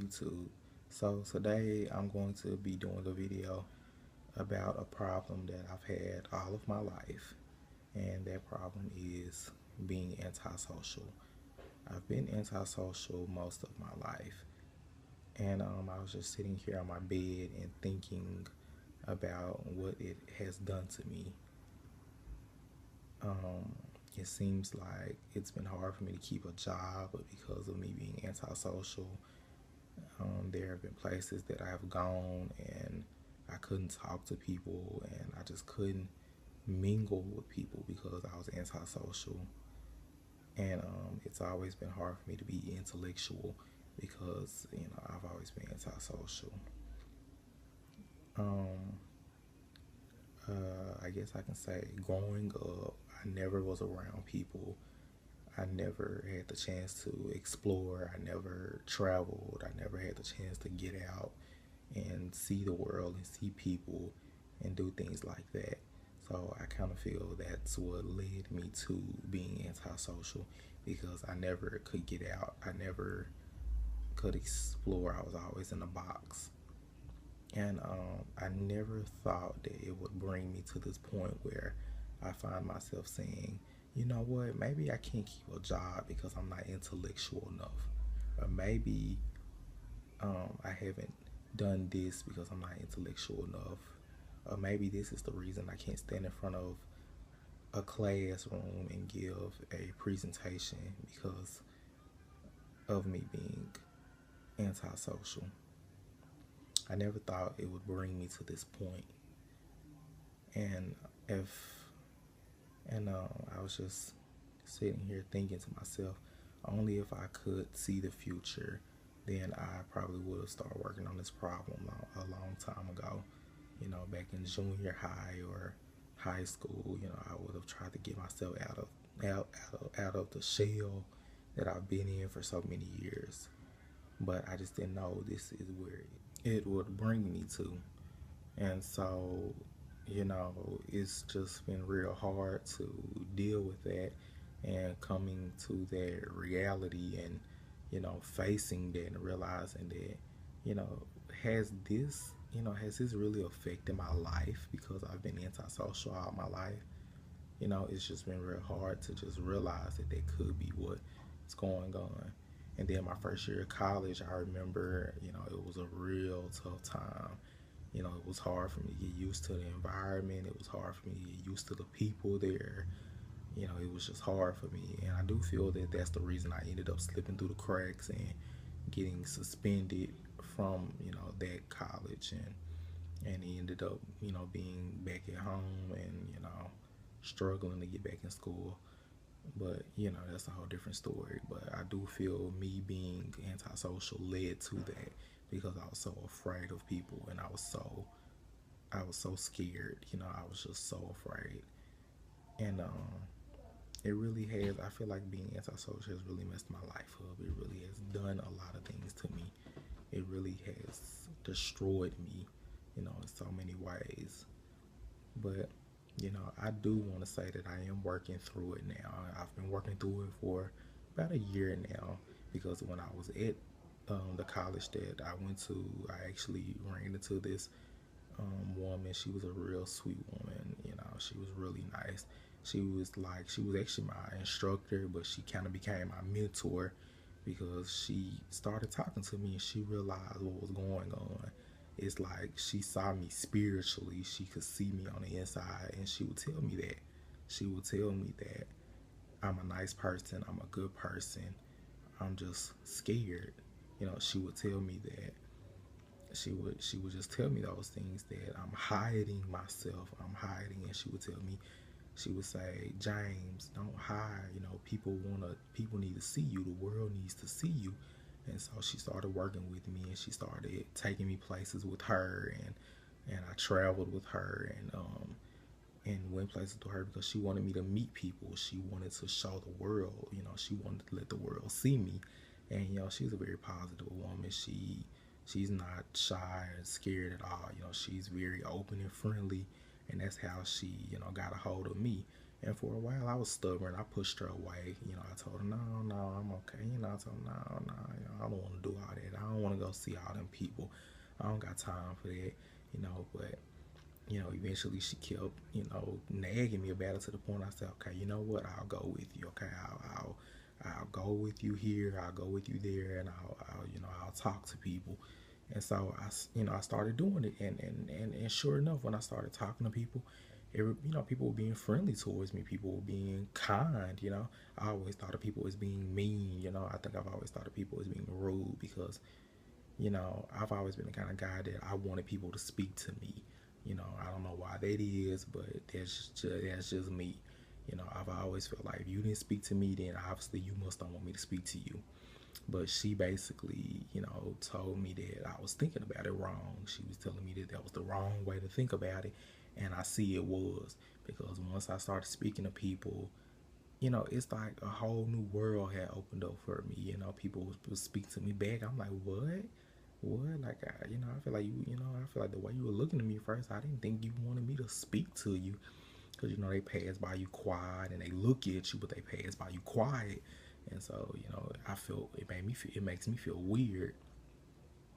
YouTube. So today I'm going to be doing a video about a problem that I've had all of my life, and that problem is being antisocial. I've been antisocial most of my life, and I was just sitting here on my bed and thinking about what it has done to me. Um, it seems like it's been hard for me to keep a job, but because of me being antisocial, there have been places that I have gone and I couldn't talk to people and I just couldn't mingle with people because I was antisocial. And it's always been hard for me to be intellectual because, I've always been antisocial. Um, I guess I can say growing up, I never was around people. I never had the chance to explore. I never traveled. I never had the chance to get out and see the world and see people and do things like that. So I kind of feel that's what led me to being antisocial because I never could get out. I never could explore. I was always in a box. And I never thought that it would bring me to this point where I find myself saying, you know what, maybe I can't keep a job because I'm not intellectual enough. Or maybe I haven't done this because I'm not intellectual enough. Or maybe this is the reason I can't stand in front of a classroom and give a presentation because of me being antisocial. I never thought it would bring me to this point. And if I was just sitting here thinking to myself, only if I could see the future, then I probably would have started working on this problem a long time ago. Back in junior high or high school, I would have tried to get myself out of the shell that I've been in for so many years. But I just didn't know this is where it would bring me to. And so, it's just been real hard to deal with that and coming to that reality and, facing that and realizing that, you know, has this, has this really affected my life because I've been antisocial all my life? It's just been real hard to just realize that that could be what's going on. And then my first year of college, I remember, it was a real tough time. It was hard for me to get used to the environment. It was hard for me to get used to the people there. It was just hard for me. And I do feel that that's the reason I ended up slipping through the cracks and getting suspended from, that college. And he ended up, being back at home and, struggling to get back in school. But, that's a whole different story. But I do feel me being antisocial led to that because I was so afraid of people and I was so scared. I was just so afraid. And it really has, I feel like being antisocial has really messed my life up. It really has done a lot of things to me. It really has destroyed me, in so many ways. But I do want to say that I am working through it now. I've been working through it for about a year now because when I was at the college that I went to, I actually ran into this woman. She was a real sweet woman. She was really nice. She was actually my instructor, but she kind of became my mentor because she started talking to me and she realized what was going on. It's like she saw me spiritually. She could see me on the inside, and she would tell me that. She would tell me that I'm a nice person. I'm a good person. I'm just scared. She would tell me that. She would just tell me those things that I'm hiding myself. I'm hiding, and she would tell me. She would say, James, don't hide. People need to see you. The world needs to see you. And so she started working with me, and she started taking me places with her, and I traveled with her, and went places with her because she wanted me to meet people. She wanted to show the world. She wanted to let the world see me. And she's a very positive woman. She's not shy and scared at all. She's very open and friendly, and that's how she got a hold of me. And for a while, I was stubborn. I pushed her away. I told her, no, no, I'm okay. I told her, no, no, I don't want to do all that. I don't want to go see all them people. I don't got time for that. But eventually she kept, nagging me about it to the point I said, okay, you know what? I'll go with you. Okay, I'll go with you here. I'll go with you there, and I'll talk to people. And so I started doing it, and sure enough, when I started talking to people, people were being friendly towards me. People were being kind. I always thought of people as being mean. I think I've always thought of people as being rude because I've always been the kind of guy that I wanted people to speak to me. I don't know why that is, but that's just me. I've always felt like if you didn't speak to me, then obviously you must don't want me to speak to you. But she basically, told me that I was thinking about it wrong. She was telling me that was the wrong way to think about it, and I see it was because once I started speaking to people, it's like a whole new world had opened up for me. People would speak to me back. I'm like, what? Like, I feel like I feel like the way you were looking at me first, I didn't think you wanted me to speak to you, because they pass by you quiet and they look at you, but they pass by you quiet, and so I feel it makes me feel weird.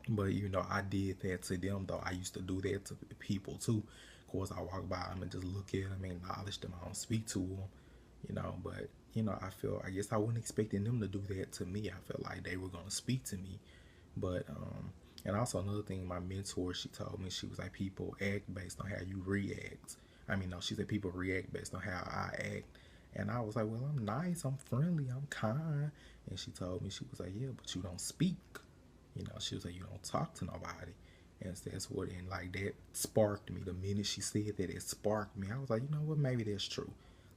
But I did that to them though. I used to do that to people too. Of course, I walk by them and just look at them, acknowledge them. I don't speak to them, But I guess I wasn't expecting them to do that to me. I felt like they were gonna speak to me, but and also another thing, my mentor, she told me, she was like, people act based on how you react. No, she said people react based on how I act. And I was like, well, I'm nice, I'm friendly, I'm kind. And she told me, she was like, yeah, but you don't speak. She was like, you don't talk to nobody. And that's what, and like that sparked me. The minute she said that, it sparked me. I was like, you know what, maybe that's true.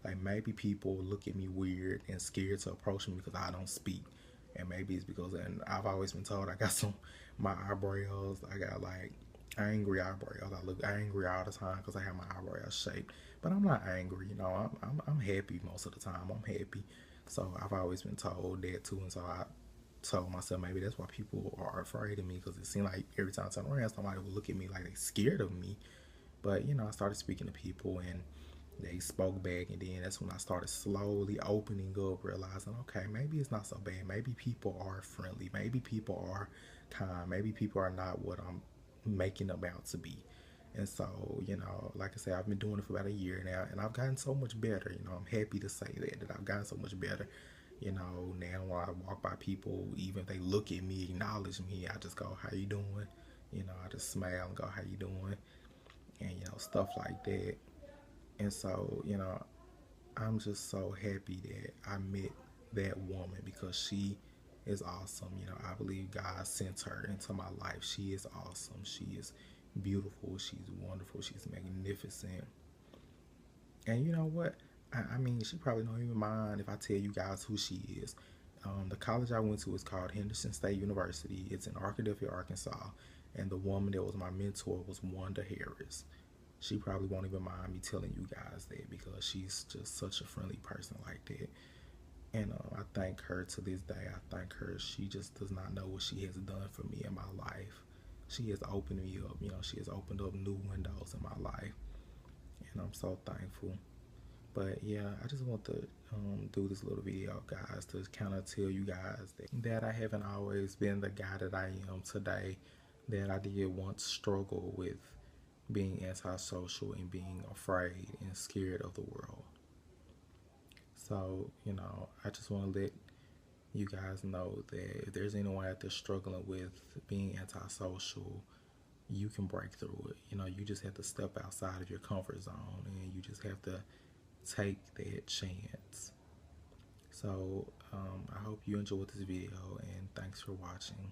Like maybe people look at me weird and scared to approach me because I don't speak. And maybe it's because, and I've always been told I got my eyebrows, I got like angry eyebrows. I look angry all the time because I have my eyebrows shaped. But I'm not angry, I'm happy most of the time. I'm happy. So I've always been told that too. And so I told myself maybe that's why people are afraid of me, because it seemed like every time I turn around, somebody would look at me like they scared of me. But I started speaking to people, and they spoke back, and then that's when I started slowly opening up, realizing, okay, maybe it's not so bad. Maybe people are friendly. Maybe people are kind. Maybe people are not what I'm making them out to be. And so, like I said, I've been doing it for about a year now, and I've gotten so much better. I'm happy to say that I've gotten so much better. Now when I walk by people, even if they look at me, acknowledge me, I just go, how you doing? I just smile and go, how you doing? And, stuff like that. And so, I'm just so happy that I met that woman, because she is awesome. I believe God sent her into my life. She is awesome. She is beautiful. She's wonderful. She's magnificent. And you know what? She probably don't even mind if I tell you guys who she is. The college I went to is called Henderson State University. It's in Arkadelphia, Arkansas. And the woman that was my mentor was Wanda Harris. She probably won't even mind me telling you guys that, because she's just such a friendly person like that. And I thank her to this day. I thank her. She just does not know what she has done for me in my life. She has opened me up. She has opened up new windows in my life. And I'm so thankful. But yeah, I just want to do this little video, guys, to kind of tell you guys that I haven't always been the guy that I am today, that I did once struggle with being antisocial and being afraid and scared of the world. So, I just want to let you guys know that if there's anyone out there struggling with being antisocial, you can break through it. You just have to step outside of your comfort zone, and you just have to take that chance. So I hope you enjoyed this video, and thanks for watching.